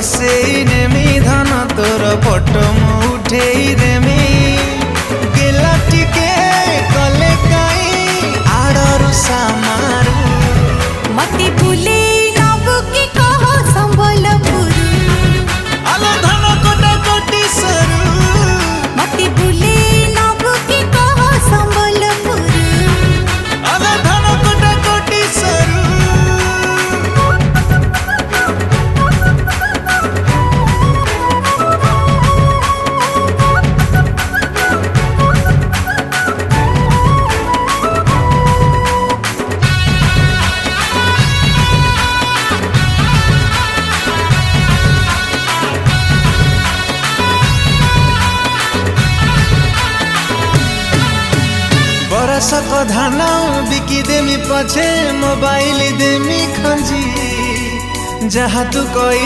बसेई नेमी धन तोर फोटो मु उठेई देमी गेला टिके कले काई आड़रू सामारू मती बुले नबु की कहो संबलपुर आलो धन कोटा कोटी सरू मती बुले नबु की कहो संबलपुर आलो धन कोटा कोटी सरू बरसक धान बिकी देमी पछे मोबाइल देमी खंजी जहाँ तू कोई